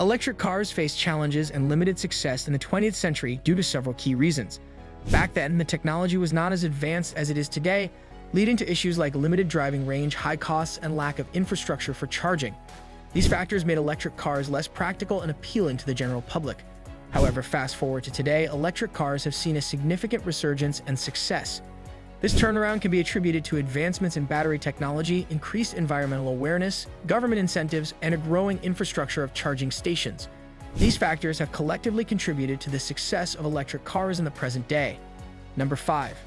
Electric cars faced challenges and limited success in the 20th century due to several key reasons. Back then, the technology was not as advanced as it is today, leading to issues like limited driving range, high costs, and lack of infrastructure for charging. These factors made electric cars less practical and appealing to the general public. However, fast forward to today, electric cars have seen a significant resurgence and success. This turnaround can be attributed to advancements in battery technology, increased environmental awareness, government incentives, and a growing infrastructure of charging stations. These factors have collectively contributed to the success of electric cars in the present day. Number 5.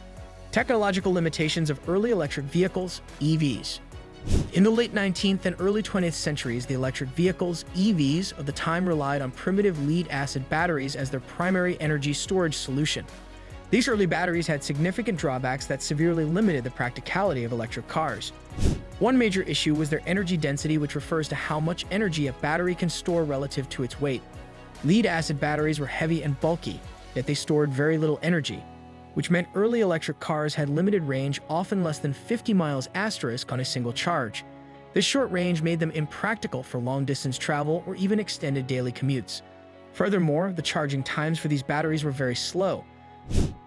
Technological limitations of early electric vehicles, EVs. In the late 19th and early 20th centuries, the electric vehicles, EVs, of the time relied on primitive lead-acid batteries as their primary energy storage solution. These early batteries had significant drawbacks that severely limited the practicality of electric cars. One major issue was their energy density, which refers to how much energy a battery can store relative to its weight. Lead-acid batteries were heavy and bulky, yet they stored very little energy, which meant early electric cars had limited range, often less than 50 miles on a single charge. This short range made them impractical for long-distance travel or even extended daily commutes. Furthermore, the charging times for these batteries were very slow.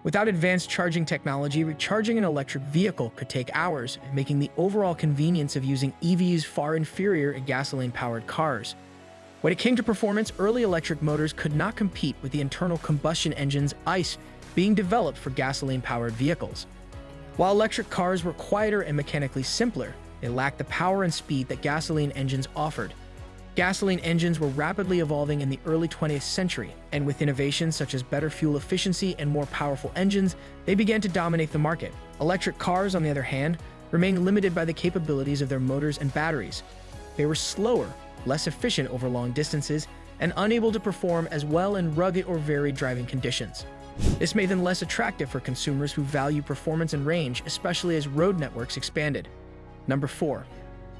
Without advanced charging technology, recharging an electric vehicle could take hours, making the overall convenience of using EVs far inferior to gasoline-powered cars. When it came to performance, early electric motors could not compete with the internal combustion engines, ICE, being developed for gasoline-powered vehicles. While electric cars were quieter and mechanically simpler, they lacked the power and speed that gasoline engines offered. Gasoline engines were rapidly evolving in the early 20th century, and with innovations such as better fuel efficiency and more powerful engines, they began to dominate the market. Electric cars, on the other hand, remained limited by the capabilities of their motors and batteries. They were slower, less efficient over long distances, and unable to perform as well in rugged or varied driving conditions. This made them less attractive for consumers who value performance and range, especially as road networks expanded. Number 4.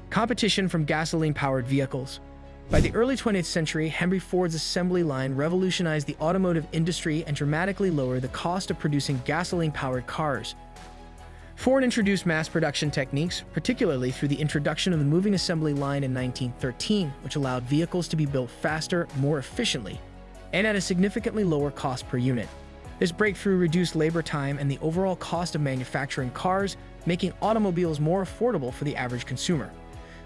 Competition from gasoline-powered vehicles. By the early 20th century, Henry Ford's assembly line revolutionized the automotive industry and dramatically lowered the cost of producing gasoline-powered cars. Ford introduced mass production techniques, particularly through the introduction of the moving assembly line in 1913, which allowed vehicles to be built faster, more efficiently, and at a significantly lower cost per unit. This breakthrough reduced labor time and the overall cost of manufacturing cars, making automobiles more affordable for the average consumer.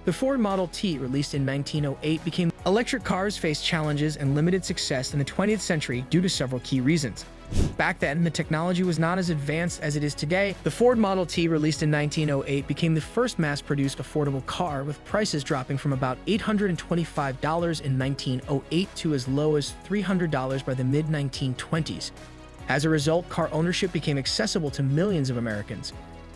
The Ford Model T, released in 1908, became electric cars faced challenges and limited success in the 20th century due to several key reasons. Back then, the technology was not as advanced as it is today. The Ford Model T, released in 1908, became the first mass-produced affordable car, with prices dropping from about $825 in 1908 to as low as $300 by the mid-1920s. As a result, car ownership became accessible to millions of Americans.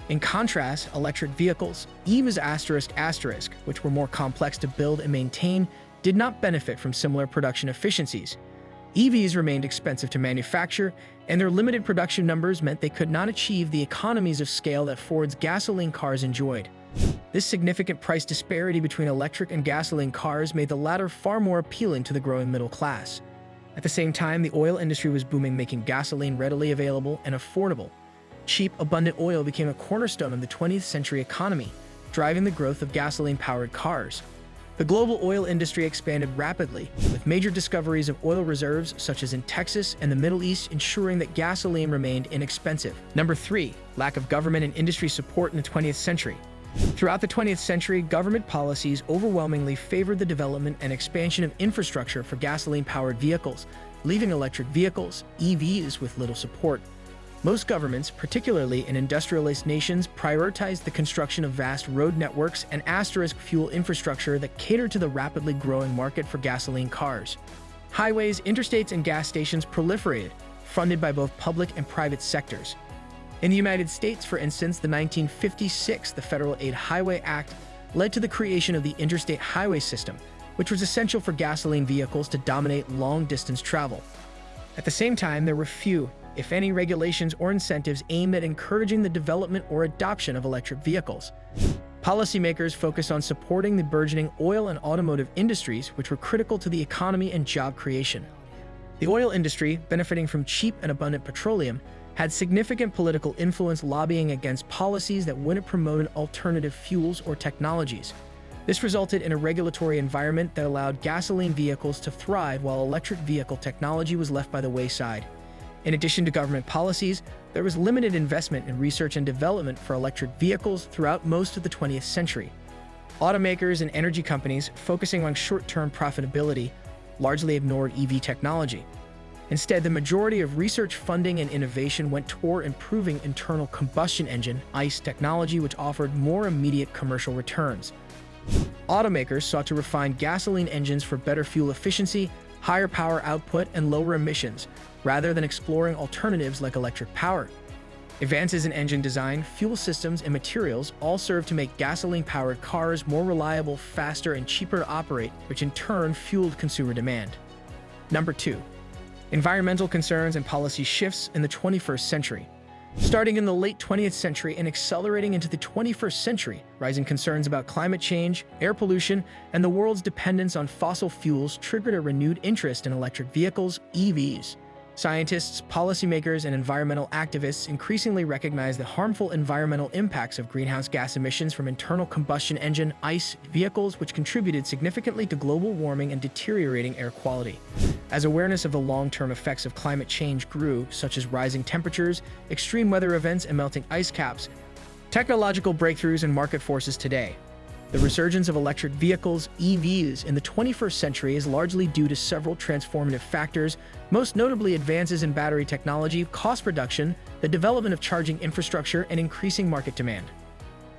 In contrast, electric vehicles, EVs***, which were more complex to build and maintain, did not benefit from similar production efficiencies. EVs remained expensive to manufacture, and their limited production numbers meant they could not achieve the economies of scale that Ford's gasoline cars enjoyed. This significant price disparity between electric and gasoline cars made the latter far more appealing to the growing middle class. At the same time, the oil industry was booming, making gasoline readily available and affordable. Cheap, abundant oil became a cornerstone of the 20th century economy, driving the growth of gasoline-powered cars. The global oil industry expanded rapidly, with major discoveries of oil reserves such as in Texas and the Middle East ensuring that gasoline remained inexpensive. Number 3. Lack of government and industry support in the 20th century. Throughout the 20th century, government policies overwhelmingly favored the development and expansion of infrastructure for gasoline-powered vehicles, leaving electric vehicles, EVs, with little support. Most governments, particularly in industrialized nations, prioritized the construction of vast road networks and fuel infrastructure that catered to the rapidly growing market for gasoline cars. Highways, interstates, and gas stations proliferated, funded by both public and private sectors. In the United States, for instance, the 1956 Federal Aid Highway Act led to the creation of the interstate highway system, which was essential for gasoline vehicles to dominate long-distance travel. At the same time, there were few, if any, regulations or incentives aimed at encouraging the development or adoption of electric vehicles. Policymakers focused on supporting the burgeoning oil and automotive industries, which were critical to the economy and job creation. The oil industry, benefiting from cheap and abundant petroleum, had significant political influence, lobbying against policies that wouldn't promote alternative fuels or technologies. This resulted in a regulatory environment that allowed gasoline vehicles to thrive while electric vehicle technology was left by the wayside. In addition to government policies, there was limited investment in research and development for electric vehicles throughout most of the 20th century. Automakers and energy companies, focusing on short-term profitability, largely ignored EV technology. Instead, the majority of research funding and innovation went toward improving internal combustion engine (ICE) technology, which offered more immediate commercial returns. Automakers sought to refine gasoline engines for better fuel efficiency, higher power output, and lower emissions, rather than exploring alternatives like electric power. Advances in engine design, fuel systems, and materials all served to make gasoline-powered cars more reliable, faster, and cheaper to operate, which in turn fueled consumer demand. Number 2. Environmental concerns and policy shifts in the 21st century. Starting in the late 20th century and accelerating into the 21st century, rising concerns about climate change, air pollution, and the world's dependence on fossil fuels triggered a renewed interest in electric vehicles, EVs. Scientists, policymakers, and environmental activists increasingly recognize the harmful environmental impacts of greenhouse gas emissions from internal combustion engine (ICE) vehicles, which contributed significantly to global warming and deteriorating air quality. As awareness of the long-term effects of climate change grew, such as rising temperatures, extreme weather events, and melting ice caps, technological breakthroughs and market forces today. The resurgence of electric vehicles, EVs, in the 21st century is largely due to several transformative factors, most notably advances in battery technology, cost reduction, the development of charging infrastructure, and increasing market demand.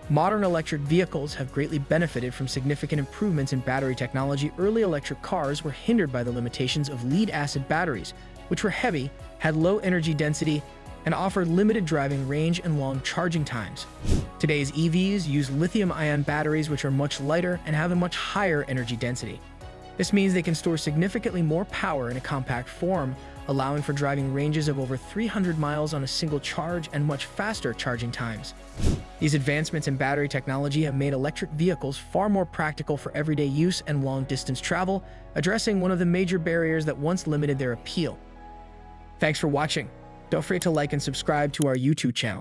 Modern electric vehicles have greatly benefited from significant improvements in battery technology. Early electric cars were hindered by the limitations of lead-acid batteries, which were heavy, had low energy density, and offered limited driving range and long charging times. Today's EVs use lithium-ion batteries, which are much lighter and have a much higher energy density. This means they can store significantly more power in a compact form, allowing for driving ranges of over 300 miles on a single charge and much faster charging times. These advancements in battery technology have made electric vehicles far more practical for everyday use and long-distance travel, addressing one of the major barriers that once limited their appeal. Thanks for watching. Don't forget to like and subscribe to our YouTube channel.